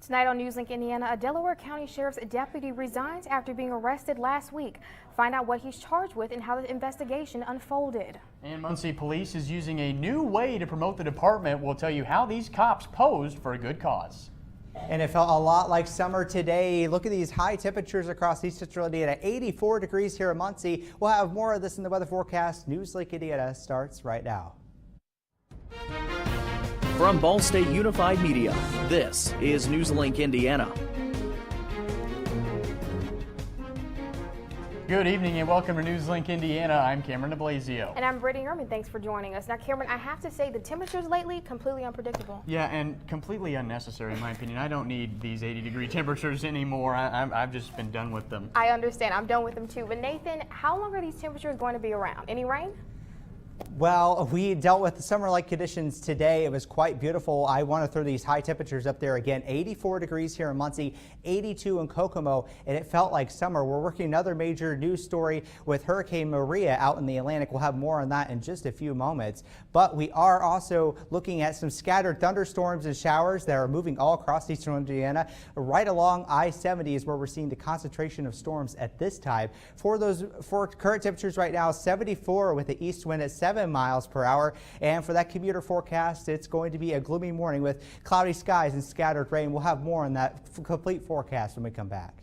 Tonight on NewsLink Indiana, a Delaware County Sheriff's deputy resigns after being arrested last week. Find out what he's charged with and how the investigation unfolded. And Muncie Police is using a new way to promote the department. We'll tell you how these cops posed for a good cause. And it felt a lot like summer today. Look at these high temperatures across East Central Indiana, 84 degrees here in Muncie. We'll have more of this in the weather forecast. NewsLink Indiana starts right now. From Ball State Unified Media, this is NewsLink Indiana. Good evening and welcome to NewsLink Indiana. I'm Cameron DeBlasio. And I'm Brittany Erman. Thanks for joining us. Now, Cameron, I have to say the temperatures lately completely unpredictable. Yeah, and completely unnecessary in my opinion. I don't need these 80-degree temperatures anymore. I've just been done with them. I understand. I'm done with them too. But Nathan, how long are these temperatures going to be around? Any rain? Well, we dealt with the summer-like conditions today. It was quite beautiful. I want to throw these high temperatures up there again. 84 degrees here in Muncie, 82 in Kokomo, and it felt like summer. We're working another major news story with Hurricane Maria out in the Atlantic. We'll have more on that in just a few moments. But we are also looking at some scattered thunderstorms and showers that are moving all across eastern Indiana. Right along I-70 is where we're seeing the concentration of storms at this time. For current temperatures right now, 74 with the east wind at 7 miles per hour. And for that commuter forecast, it's going to be a gloomy morning with cloudy skies and scattered rain. We'll have more on that complete forecast when we come back.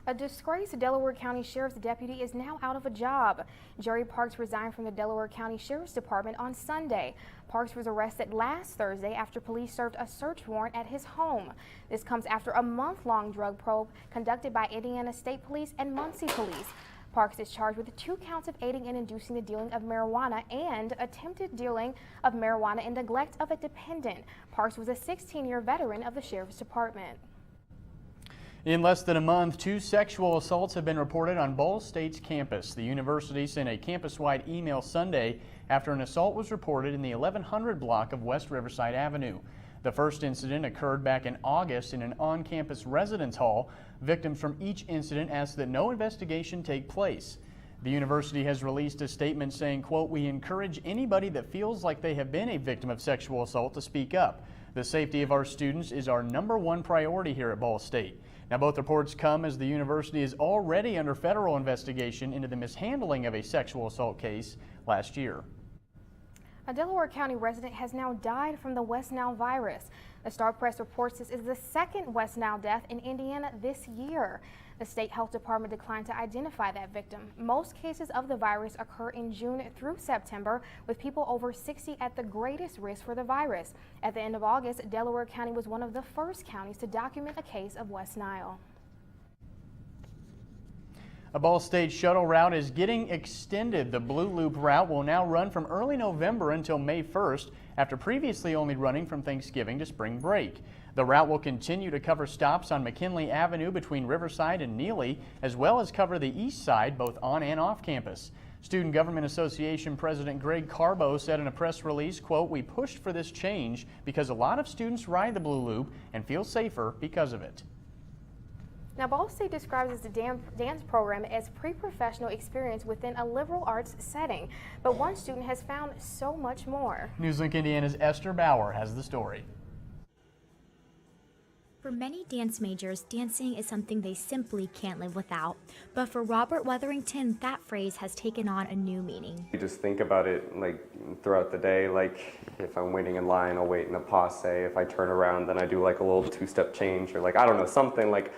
A disgraced Delaware County Sheriff's deputy is now out of a job. Jerry Parks resigned from the Delaware County Sheriff's Department on Sunday. Parks was arrested last Thursday after police served a search warrant at his home. This comes after a month-long drug probe conducted by Indiana State Police and Muncie Police. Parks is charged with 2 counts of aiding and inducing the dealing of marijuana and attempted dealing of marijuana and neglect of a dependent. Parks was a 16-year veteran of the Sheriff's Department. In less than a month, 2 sexual assaults have been reported on Ball State's campus. The university sent a campus-wide email Sunday after an assault was reported in the 1100 block of West Riverside Avenue. The first incident occurred back in August in an on-campus residence hall. Victims from each incident asked that no investigation take place. The university has released a statement saying, quote, "We encourage anybody that feels like they have been a victim of sexual assault to speak up. The safety of our students is our #1 priority here at Ball State." Now, both reports come as the university is already under federal investigation into the mishandling of a sexual assault case last year. A Delaware County resident has now died from the West Nile virus. The Star Press reports this is the 2nd West Nile death in Indiana this year. The state health department declined to identify that victim. Most cases of the virus occur in June through September, with people over 60 at the greatest risk for the virus. At the end of August, Delaware County was one of the first counties to document a case of West Nile. A Ball State shuttle route is getting extended. The Blue Loop route will now run from early November until May 1st, after previously only running from Thanksgiving to spring break. The route will continue to cover stops on McKinley Avenue between Riverside and Neely, as well as cover the east side both on and off campus. Student Government Association President Greg Carbo said in a press release, quote, "We pushed for this change because a lot of students ride the Blue Loop and feel safer because of it." Now, Ball State describes the dance program as pre-professional experience within a liberal arts setting, but one student has found so much more. NewsLink Indiana's Esther Bauer has the story. For many dance majors, dancing is something they simply can't live without. But for Robert Wetherington, that phrase has taken on a new meaning. You just think about it like throughout the day, like if I'm waiting in line, I'll wait in a passe. If I turn around, then I do like a little 2-step change, or like, I don't know, something like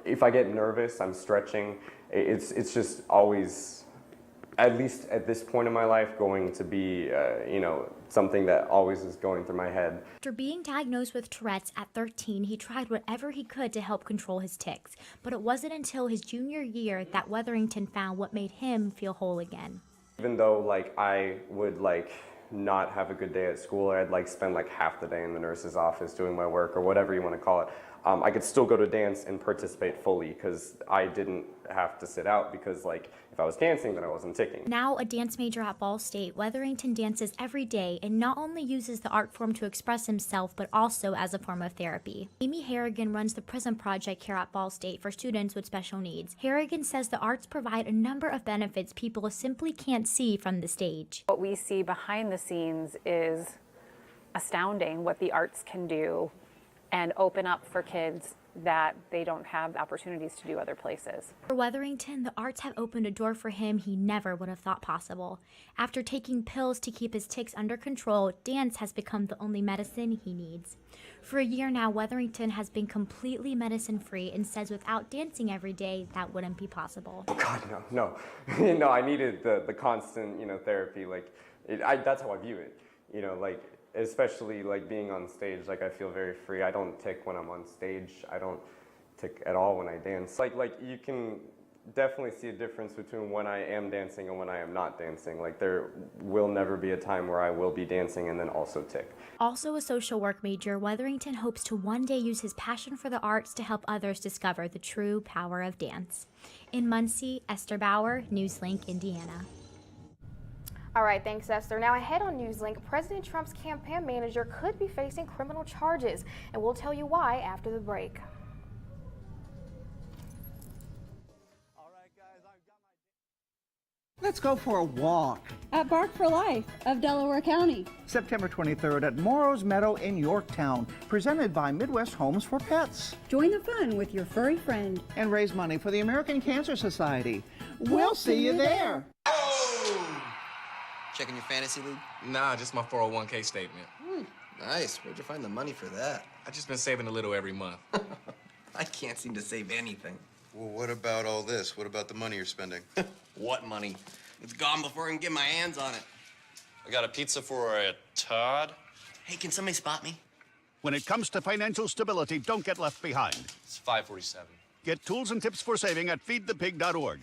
if I get nervous, I'm stretching. It's just always, at least at this point in my life, going to be, something that always is going through my head. After being diagnosed with Tourette's at 13, he tried whatever he could to help control his tics. But it wasn't until his junior year that Wetherington found what made him feel whole again. Even though I would not have a good day at school, or I'd spend half the day in the nurse's office doing my work or whatever you want to call it, I could still go to dance and participate fully because I didn't have to sit out because if I was dancing, then I wasn't ticking. Now a dance major at Ball State, Wetherington dances every day and not only uses the art form to express himself, but also as a form of therapy. Amy Harrigan runs the Prism Project here at Ball State for students with special needs. Harrigan says the arts provide a number of benefits people simply can't see from the stage. What we see behind the scenes is astounding, what the arts can do and open up for kids that they don't have opportunities to do other places. For Wetherington, the arts have opened a door for him he never would have thought possible. After taking pills to keep his tics under control, dance has become the only medicine he needs. For a year now, Wetherington has been completely medicine-free and says without dancing every day, that wouldn't be possible. Oh God, no. No, I needed the constant, therapy. Like, that's how I view it. Like, especially like being on stage, like I feel very free. I don't tic when I'm on stage. I don't tic at all when I dance. Like you can definitely see a difference between when I am dancing and when I am not dancing. Like there will never be a time where I will be dancing and then also tic. Also a social work major, Wetherington hopes to one day use his passion for the arts to help others discover the true power of dance. In Muncie, Esther Bauer, NewsLink, Indiana. All right, thanks, Esther. Now ahead on NewsLink, President Trump's campaign manager could be facing criminal charges, and we'll tell you why after the break. Let's go for a walk. At Bark for Life of Delaware County. September 23rd at Morrow's Meadow in Yorktown, presented by Midwest Homes for Pets. Join the fun with your furry friend. And raise money for the American Cancer Society. We'll see you there. Checking your fantasy league? Nah, just my 401k statement. Nice. Where'd you find the money for that? I just been saving a little every month. I can't seem to save anything. Well, what about all this? What about the money you're spending? What money? It's gone before I can get my hands on it. I got a pizza for a Todd. Hey, can somebody spot me? When it comes to financial stability, don't get left behind. It's 547. Get tools and tips for saving at feedthepig.org.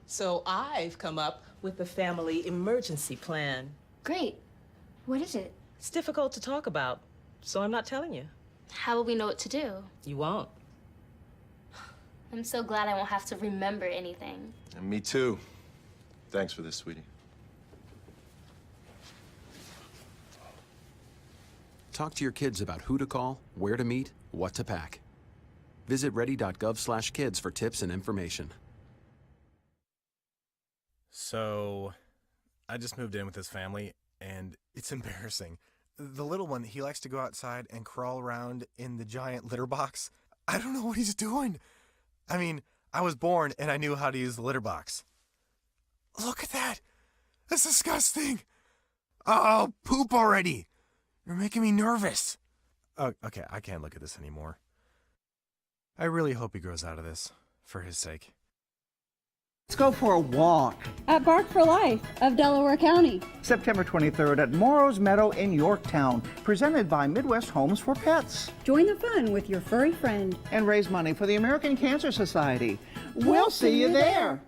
So I've come up with the family emergency plan. Great. What is it? It's difficult to talk about, so I'm not telling you. How will we know what to do? You won't. I'm so glad I won't have to remember anything. And me too. Thanks for this, sweetie. Talk to your kids about who to call, where to meet, what to pack. Visit ready.gov/kids for tips and information. So, I just moved in with this family, and it's embarrassing. The little one, he likes to go outside and crawl around in the giant litter box. I don't know what he's doing. I mean, I was born and I knew how to use the litter box. Look at that. That's disgusting. Oh, poop already. You're making me nervous. Oh, okay, I can't look at this anymore. I really hope he grows out of this, for his sake. Let's go for a walk. At Bark for Life of Delaware County. September 23rd at Morrow's Meadow in Yorktown, presented by Midwest Homes for Pets. Join the fun with your furry friend. And raise money for the American Cancer Society. We'll see you there.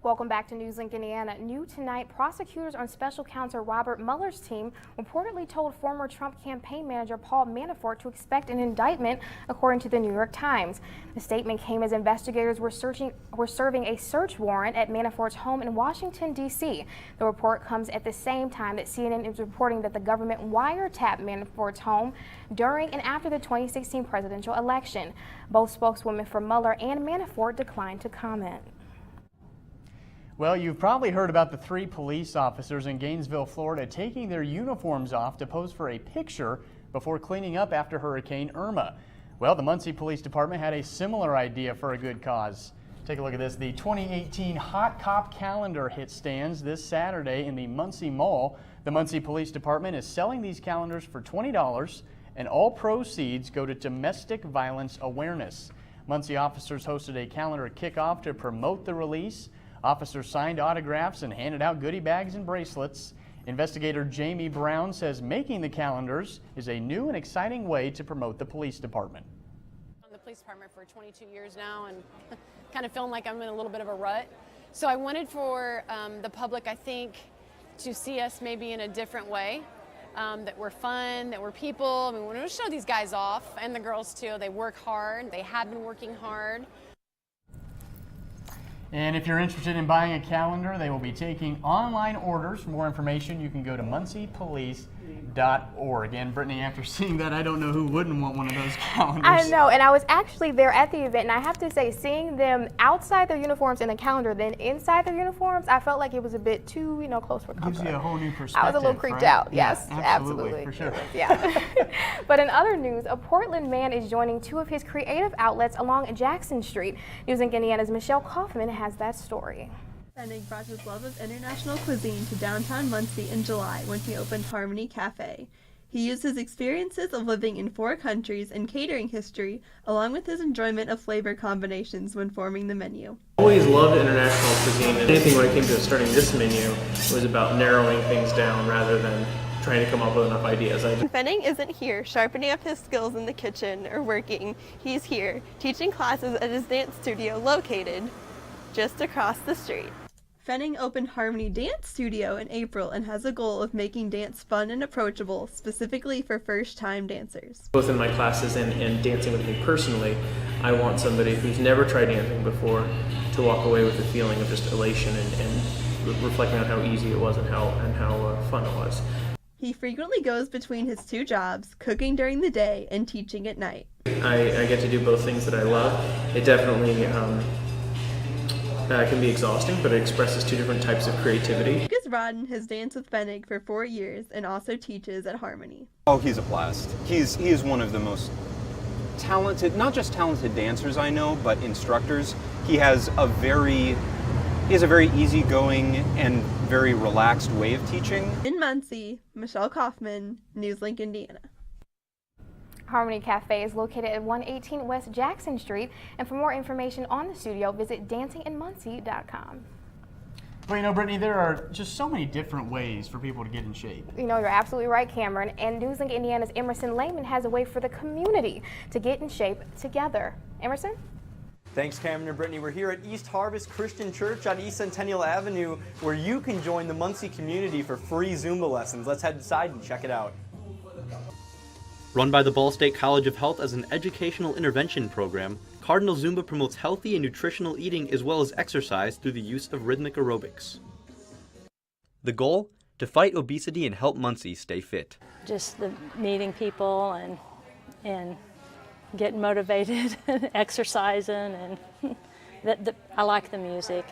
Welcome back to NewsLink Indiana. New tonight, prosecutors on special counsel Robert Mueller's team reportedly told former Trump campaign manager Paul Manafort to expect an indictment, according to the New York Times. The statement came as investigators were serving a search warrant at Manafort's home in Washington, D.C. The report comes at the same time that CNN is reporting that the government wiretapped Manafort's home during and after the 2016 presidential election. Both spokeswomen for Mueller and Manafort declined to comment. Well, you've probably heard about the 3 police officers in Gainesville, Florida, taking their uniforms off to pose for a picture before cleaning up after Hurricane Irma. Well, the Muncie Police Department had a similar idea for a good cause. Take a look at this. The 2018 Hot Cop calendar hit stands this Saturday in the Muncie Mall. The Muncie Police Department is selling these calendars for $20, and all proceeds go to domestic violence awareness. Muncie officers hosted a calendar kickoff to promote the release. Officers signed autographs and handed out goodie bags and bracelets. Investigator Jamie Brown says making the calendars is a new and exciting way to promote the police department. I'm in the police department for 22 years now and kind of feeling like I'm in a little bit of a rut. So I wanted for the public, I think, to see us maybe in a different way. that we're fun, that we're people. I mean, we want to show these guys off, and the girls too. They work hard. They have been working hard. And if you're interested in buying a calendar, they will be taking online orders. For more information, you can go to munciepolice.org. And Brittany, after seeing that, I don't know who wouldn't want one of those calendars. I know, and I was actually there at the event, and I have to say, seeing them outside their uniforms in the calendar, then inside their uniforms, I felt like it was a bit too, close for comfort. Gives you a whole new perspective. I was a little creeped right? out. Yeah, Yes, absolutely. For sure. Yeah. But in other news, a Portland man is joining two of his creative outlets along Jackson Street. NewsLink Indiana's Michelle Kaufman has that story. Fennig brought his love of international cuisine to downtown Muncie in July when he opened Harmony Cafe. He used his experiences of living in 4 countries and catering history, along with his enjoyment of flavor combinations when forming the menu. I always loved international cuisine, and anything when it came to starting this menu was about narrowing things down rather than trying to come up with enough ideas. Fennig isn't here sharpening up his skills in the kitchen or working. He's here teaching classes at his dance studio located just across the street. Fennig opened Harmony Dance Studio in April and has a goal of making dance fun and approachable, specifically for first-time dancers. Both in my classes and dancing with me personally, I want somebody who's never tried dancing before to walk away with a feeling of just elation and reflecting on how easy it was and how fun it was. He frequently goes between his 2 jobs, cooking during the day and teaching at night. I get to do both things that I love. It definitely can be exhausting, but it expresses 2 different types of creativity. Lucas Rodden has danced with Fennig for 4 years and also teaches at Harmony. Oh, he's a blast. He is one of the most talented, not just talented dancers I know, but instructors. He has a very easygoing and very relaxed way of teaching. In Muncie, Michelle Kaufman, NewsLink Indiana. Harmony Cafe is located at 118 West Jackson Street, and for more information on the studio, visit dancinginmuncie.com. Well, Brittany, there are just so many different ways for people to get in shape. You're absolutely right, Cameron. And NewsLink Indiana's Emerson Lehman has a way for the community to get in shape together. Emerson? Thanks, Cameron and Brittany. We're here at East Harvest Christian Church on East Centennial Avenue, where you can join the Muncie community for free Zumba lessons. Let's head inside and check it out. Run by the Ball State College of Health as an educational intervention program, Cardinal Zumba promotes healthy and nutritional eating as well as exercise through the use of rhythmic aerobics. The goal? To fight obesity and help Muncie stay fit. Just the meeting people and getting motivated and exercising, and I like the music,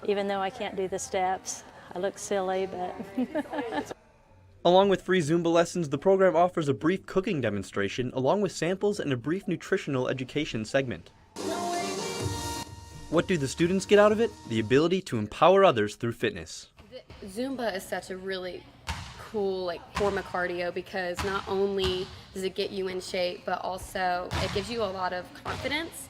even though I can't do the steps. I look silly, but... Along with free Zumba lessons, the program offers a brief cooking demonstration along with samples and a brief nutritional education segment. What do the students get out of it? The ability to empower others through fitness. Zumba is such a really cool form of cardio because not only does it get you in shape, but also it gives you a lot of confidence.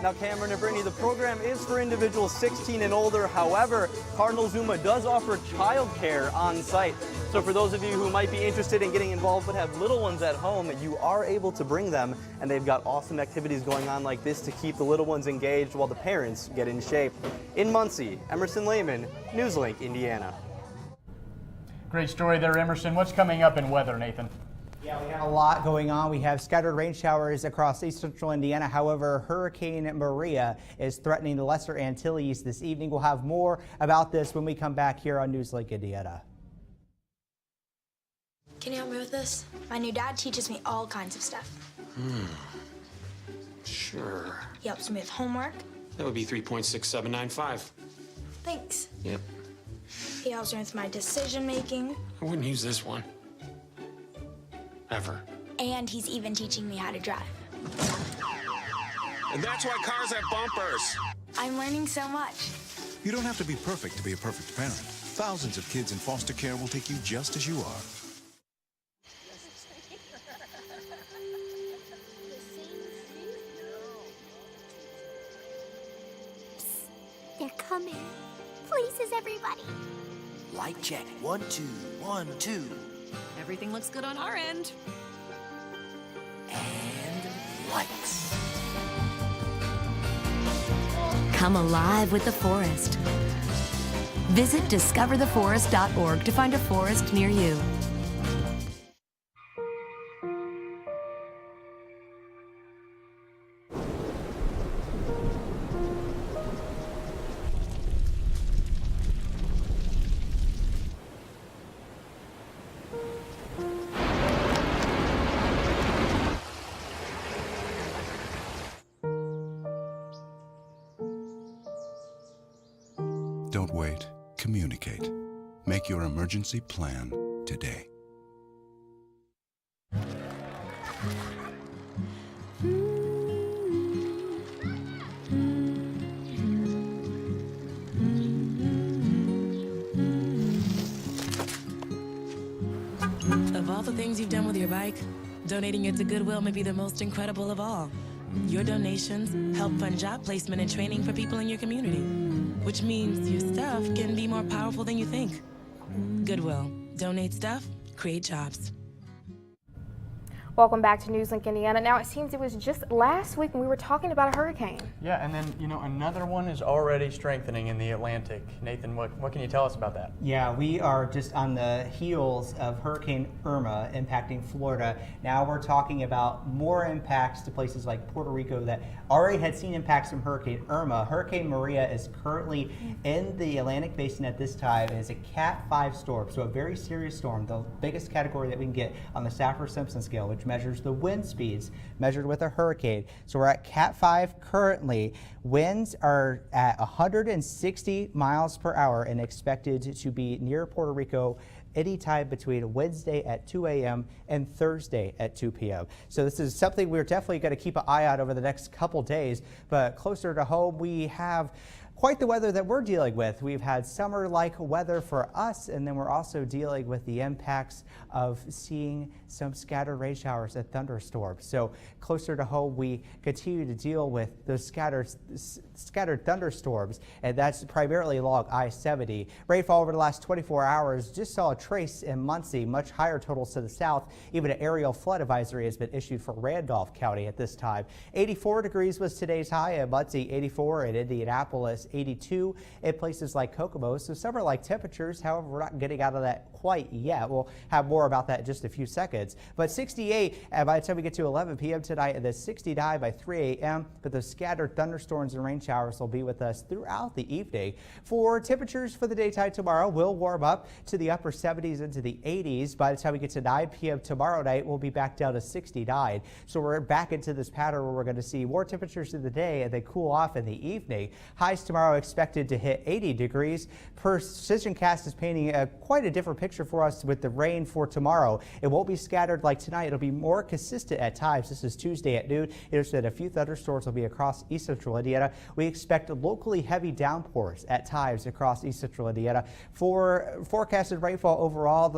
Now, Cameron and Brittany, the program is for individuals 16 and older. However, Cardinal Zumba does offer childcare on site. So for those of you who might be interested in getting involved but have little ones at home, you are able to bring them, and they've got awesome activities going on like this to keep the little ones engaged while the parents get in shape. In Muncie, Emerson Lehman, NewsLink, Indiana. Great story there, Emerson. What's coming up in weather, Nathan? Yeah, we have a lot going on. We have scattered rain showers across east central Indiana. However, Hurricane Maria is threatening the Lesser Antilles this evening. We'll have more about this when we come back here on NewsLink Indiana. Can you help me with this? My new dad teaches me all kinds of stuff. Sure. He helps me with homework. That would be 3.6795. Thanks. Yep. He helps me with my decision making. I wouldn't use this one. Ever. And he's even teaching me how to drive. And that's why cars have bumpers. I'm learning so much. You don't have to be perfect to be a perfect parent. Thousands of kids in foster care will take you just as you are. They're coming. Places, everybody. Light check. 1, 2, 1, 2. Everything looks good on our end. And lights. Come alive with the forest. Visit discovertheforest.org to find a forest near you. Don't wait. Communicate. Make your emergency plan today. Of all the things you've done with your bike, donating it to Goodwill may be the most incredible of all. Your donations help fund job placement and training for people in your community, which means your stuff can be more powerful than you think. Goodwill. Donate stuff, create jobs. Welcome back to NewsLink Indiana. Now, it seems it was just last week when we were talking about a hurricane. Yeah, and then, another one is already strengthening in the Atlantic. Nathan, what can you tell us about that? Yeah, we are just on the heels of Hurricane Irma impacting Florida. Now we're talking about more impacts to places like Puerto Rico that already had seen impacts from Hurricane Irma. Hurricane Maria is currently in the Atlantic Basin at this time and is a Cat 5 storm, so a very serious storm, the biggest category that we can get on the Saffir-Simpson scale, which measures the wind speeds measured with a hurricane. So we're at Cat 5 currently. Winds are at 160 miles per hour and expected to be near Puerto Rico anytime between Wednesday at 2 a.m. and Thursday at 2 p.m. So this is something we're definitely going to keep an eye on over the next couple days. But closer to home, we have quite the weather that we're dealing with. We've had summer-like weather for us, and then we're also dealing with the impacts of seeing some scattered rain showers and thunderstorms. So closer to home, we continue to deal with those scattered thunderstorms, and that's primarily along I-70. Rainfall over the last 24 hours just saw a trace in Muncie, much higher totals to the south. Even an aerial flood advisory has been issued for Randolph County at this time. 84 degrees was today's high in Muncie, 84 in Indianapolis, 82 in places like Kokomo. So summer-like temperatures. However, we're not getting out of that quite yet. We'll have more about that in just a few seconds. But 68 by the time we get to 11 p.m. tonight, and then 69 by 3 a.m. But those scattered thunderstorms and rain showers will be with us throughout the evening. For temperatures for the daytime tomorrow, will warm up to the upper 70s into the 80s. By the time we get to 9 p.m. tomorrow night, we'll be back down to 69. So we're back into this pattern where we're going to see more temperatures in the day and they cool off in the evening. Highs tomorrow expected to hit 80 degrees. Precision Cast is painting quite a different picture for us with the rain for tomorrow. It won't be scattered like tonight. It'll be more consistent at times. This is Tuesday at noon. It said a few thunderstorms will be across east central Indiana. We expect locally heavy downpours at times across east central Indiana. For forecasted rainfall overall,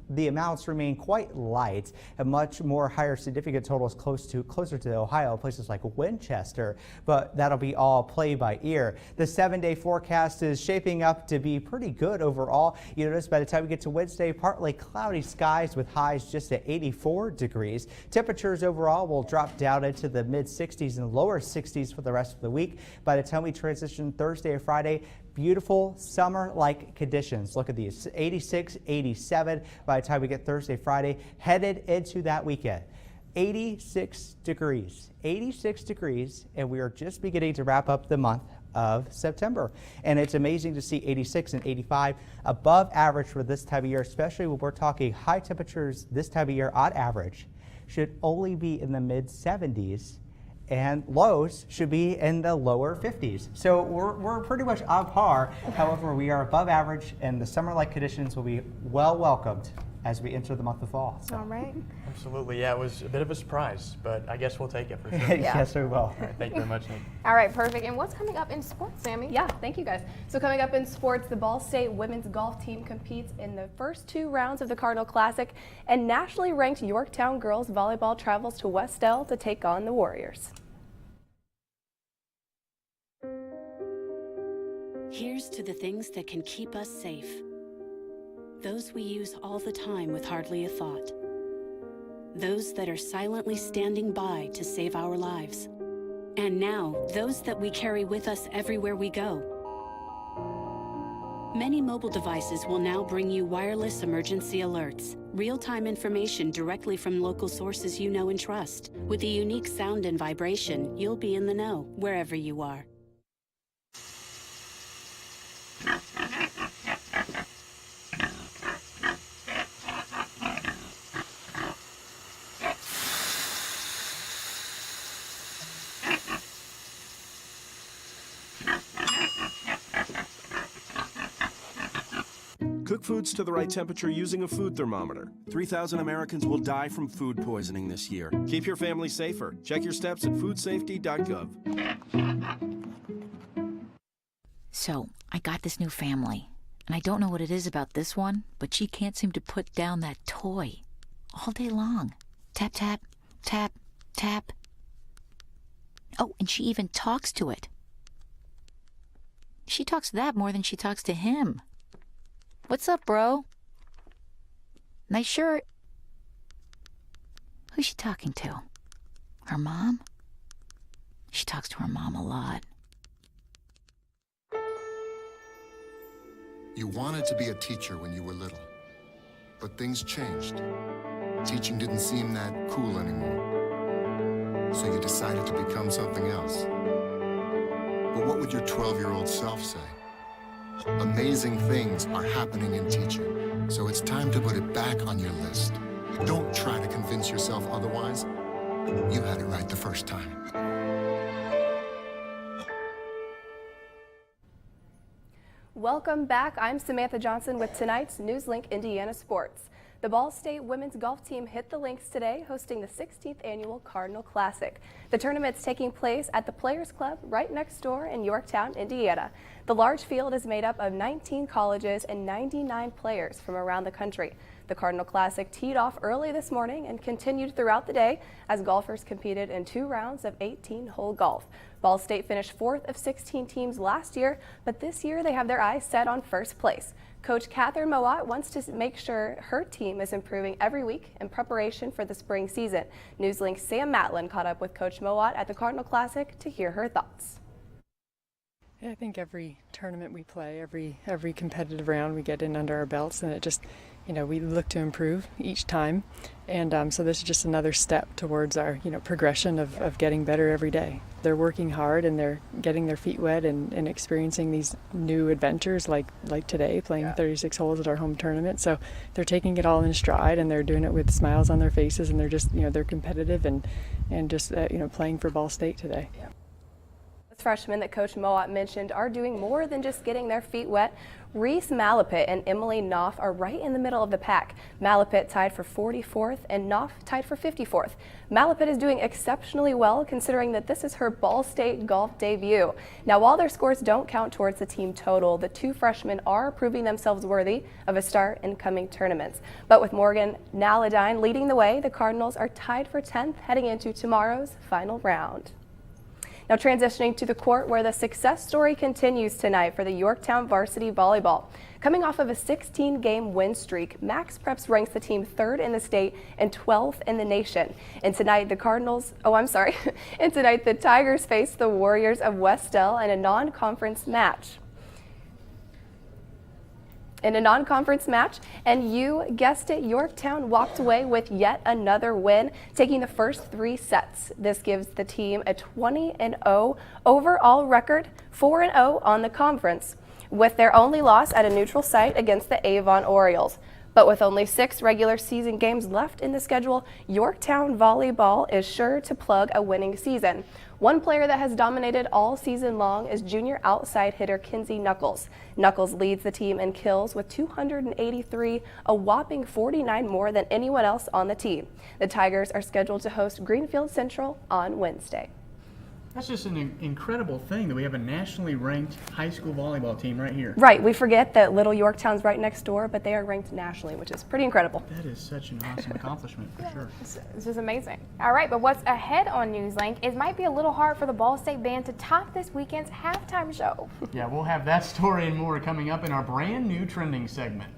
the amounts remain quite light and much more higher significant totals closer to Ohio, places like Winchester, but that'll be all play by ear. The 7-day forecast is shaping up to be pretty good overall. You notice by the time we get to Wednesday, partly cloudy skies with highs just at 84 degrees. Temperatures overall will drop down into the mid 60s and lower 60s for the rest of the week. By the time we transition Thursday or Friday, beautiful summer-like conditions. Look at these, 86, 87 by the time we get Thursday, Friday, headed into that weekend. 86 degrees, and we are just beginning to wrap up the month of September. And it's amazing to see 86 and 85 above average for this time of year, especially when we're talking high temperatures this time of year on average should only be in the mid 70s and lows should be in the lower 50s. So we're pretty much on par. However, we are above average and the summer-like conditions will be well welcomed as we enter the month of fall. So. All right. Absolutely, yeah, it was a bit of a surprise, but I guess we'll take it for sure. Yes, we will. All right, thank you very much, Nick. All right, perfect. And what's coming up in sports, Sammy? Yeah, thank you guys. So coming up in sports, the Ball State women's golf team competes in the first 2 rounds of the Cardinal Classic, and nationally ranked Yorktown girls volleyball travels to Westell to take on the Warriors. Here's to the things that can keep us safe. Those we use all the time with hardly a thought. Those that are silently standing by to save our lives. And now, those that we carry with us everywhere we go. Many mobile devices will now bring you wireless emergency alerts, real-time information directly from local sources you know and trust. With the unique sound and vibration, you'll be in the know wherever you are. Cook foods to the right temperature using a food thermometer. 3,000 Americans will die from food poisoning this year. Keep your family safer. Check your steps at foodsafety.gov. So, I got this new family, and I don't know what it is about this one, but she can't seem to put down that toy all day long. Tap, tap, tap, tap. Oh, and she even talks to it. She talks to that more than she talks to him. What's up, bro? Nice shirt. Who's she talking to? Her mom? She talks to her mom a lot. You wanted to be a teacher when you were little, but things changed. Teaching didn't seem that cool anymore, so you decided to become something else. But what would your 12-year-old self say? Amazing things are happening in teaching, so it's time to put it back on your list. Don't try to convince yourself otherwise. You had it right the first time. Welcome back. I'm Samantha Johnson with tonight's NewsLink Indiana Sports. The Ball State women's golf team hit the links today, hosting the 16th annual Cardinal Classic. The tournament's taking place at the Players Club right next door in Yorktown, Indiana. The large field is made up of 19 colleges and 99 players from around the country. The Cardinal Classic teed off early this morning and continued throughout the day as golfers competed in 2 rounds of 18-hole golf. Ball State finished 4th of 16 teams last year, but this year they have their eyes set on first place. Coach Catherine Mowat wants to make sure her team is improving every week in preparation for the spring season. NewsLink's Sam Matlin caught up with Coach Mowat at the Cardinal Classic to hear her thoughts. Yeah, I think every tournament we play, every competitive round we get in under our belts, and it just, we look to improve each time. And so this is just another step towards our, progression of getting better every day. They're working hard and they're getting their feet wet and experiencing these new adventures like today, playing 36 holes at our home tournament. So they're taking it all in stride and they're doing it with smiles on their faces, and they're just, they're competitive and just, playing for Ball State today. Yeah. Freshmen that Coach Mowat mentioned are doing more than just getting their feet wet. Reese Malapit and Emily Knopf are right in the middle of the pack. Malapit tied for 44th and Knopf tied for 54th. Malapit is doing exceptionally well considering that this is her Ball State golf debut. Now, while their scores don't count towards the team total, the 2 freshmen are proving themselves worthy of a start in coming tournaments. But with Morgan Naladine leading the way, the Cardinals are tied for 10th heading into tomorrow's final round. Now transitioning to the court where the success story continues tonight for the Yorktown varsity volleyball. Coming off of a 16-game win streak, Max Preps ranks the team 3rd in the state and 12th in the nation. And tonight the Tigers face the Warriors of Westell in a non-conference match. And you guessed it, Yorktown walked away with yet another win, taking the first 3 sets. This gives the team a 20-0 overall record, 4-0 on the conference, with their only loss at a neutral site against the Avon Orioles. But with only 6 regular season games left in the schedule, Yorktown volleyball is sure to plug a winning season. One player that has dominated all season long is junior outside hitter Kinsey Knuckles. Knuckles leads the team in kills with 283, a whopping 49 more than anyone else on the team. The Tigers are scheduled to host Greenfield Central on Wednesday. That's just an incredible thing that we have a nationally ranked high school volleyball team right here. Right. We forget that Little Yorktown's right next door, but they are ranked nationally, which is pretty incredible. That is such an awesome accomplishment for sure. This is amazing. All right, but what's ahead on NewsLink is might be a little hard for the Ball State band to top this weekend's halftime show. Yeah, we'll have that story and more coming up in our brand new trending segment.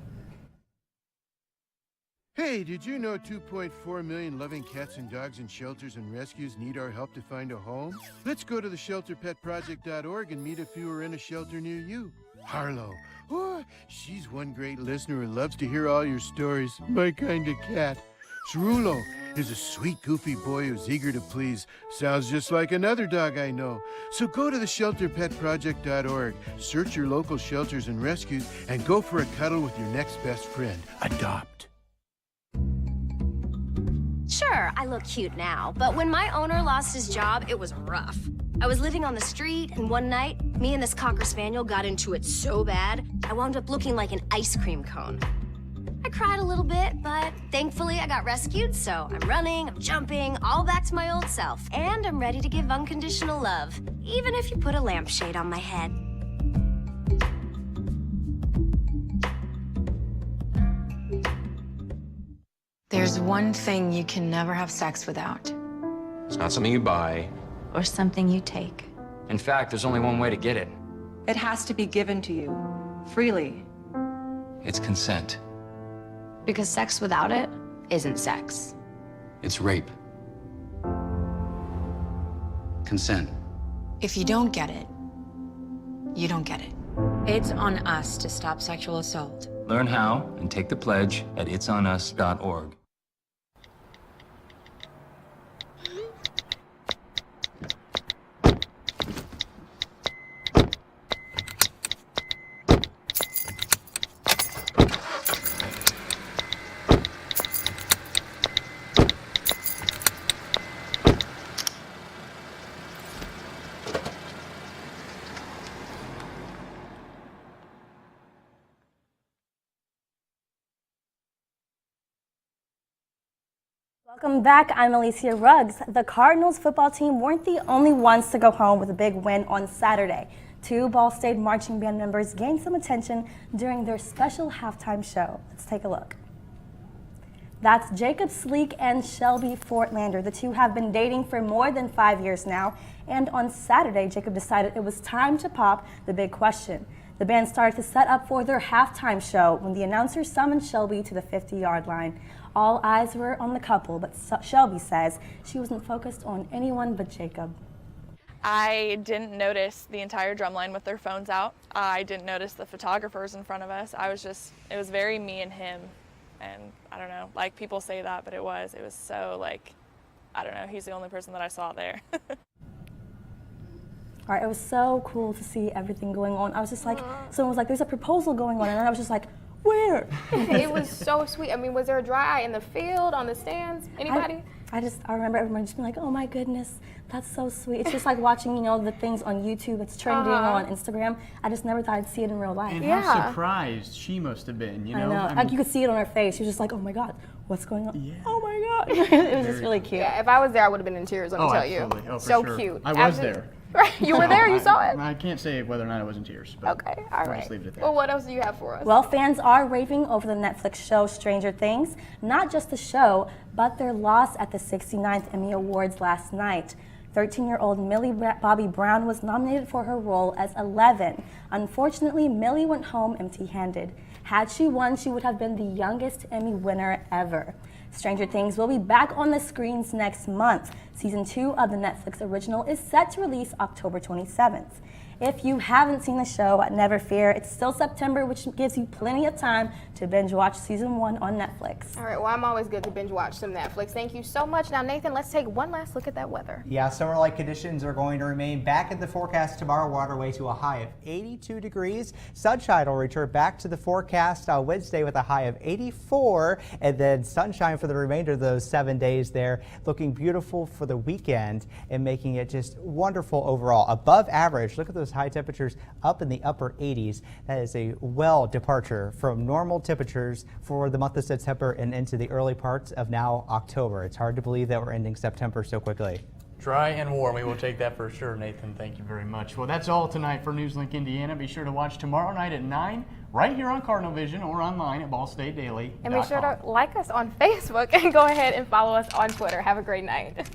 Hey, did you know 2.4 million loving cats and dogs in shelters and rescues need our help to find a home? Let's go to theshelterpetproject.org and meet if you are in a shelter near you. Harlow. Oh, she's one great listener who loves to hear all your stories. My kind of cat. Cerulo is a sweet, goofy boy who's eager to please. Sounds just like another dog I know. So go to the shelterpetproject.org, search your local shelters and rescues, and go for a cuddle with your next best friend. Adopt. Sure, I look cute now, but when my owner lost his job, it was rough. I was living on the street, and one night, me and this Cocker Spaniel got into it so bad, I wound up looking like an ice cream cone. I cried a little bit, but thankfully I got rescued, so I'm running, I'm jumping, all back to my old self. And I'm ready to give unconditional love, even if you put a lampshade on my head. There's one thing you can never have sex without. It's not something you buy. Or something you take. In fact, there's only one way to get it. It has to be given to you, freely. It's consent. Because sex without it isn't sex. It's rape. Consent. If you don't get it, you don't get it. It's on us to stop sexual assault. Learn how and take the pledge at itsonus.org. Welcome back, I'm Alicia Ruggs. The Cardinals football team weren't the only ones to go home with a big win on Saturday. 2 Ball State marching band members gained some attention during their special halftime show. Let's take a look. That's Jacob Sleek and Shelby Fortlander. The two have been dating for more than 5 years now, and on Saturday, Jacob decided it was time to pop the big question. The band started to set up for their halftime show when the announcer summoned Shelby to the 50-yard line. All eyes were on the couple, but Shelby says she wasn't focused on anyone but Jacob. I didn't notice the entire drum line with their phones out. I didn't notice the photographers in front of us. It was very me and him. And I don't know, like people say that, but it was so like, I don't know, he's the only person that I saw there. All right, it was so cool to see everything going on. I was just like, someone was like, there's a proposal going on, and I was just like, where? It was so sweet. I mean, was there a dry eye in the field, on the stands? Anybody? I remember everyone just being like, oh my goodness, that's so sweet. It's just like watching, you know, the things on YouTube that's trending on Instagram. I just never thought I'd see it in real life. And how surprised she must have been, you know? I know. I mean, like you could see it on her face. She was just like, oh my God, what's going on? Yeah. Oh my God. It was just really cute. Yeah, if I was there, I would have been in tears, let me tell absolutely. you. Oh, for so sure. cute. I was there. Right, you were there, you saw it? I can't say whether or not I was in tears, but okay, all right. Just leave it at that. Well, what else do you have for us? Well, fans are raving over the Netflix show Stranger Things. Not just the show, but their loss at the 69th Emmy Awards last night. 13-year-old Millie Bobby Brown was nominated for her role as 11. Unfortunately, Millie went home empty-handed. Had she won, she would have been the youngest Emmy winner ever. Stranger Things will be back on the screens next month. Season 2 of the Netflix original is set to release October 27th. If you haven't seen the show, never fear. It's still September, which gives you plenty of time to binge watch season 1 on Netflix. All right, well, I'm always good to binge watch some Netflix. Thank you so much. Now, Nathan, let's take one last look at that weather. Yeah, summer-like conditions are going to remain back in the forecast tomorrow. Waterway to a high of 82 degrees. Sunshine will return back to the forecast on Wednesday with a high of 84, and then sunshine for the remainder of those 7 days there. Looking beautiful for the weekend and making it just wonderful overall. Above average. Look at those high temperatures up in the upper 80s. That is a well departure from normal temperatures for the month of September and into the early parts of now October. It's hard to believe that we're ending September so quickly. Dry and warm. We will take that for sure, Nathan. Thank you very much. Well, that's all tonight for NewsLink Indiana. Be sure to watch tomorrow night at 9 right here on Cardinal Vision or online at ballstatedaily.com. And be sure to like us on Facebook and go ahead and follow us on Twitter. Have a great night.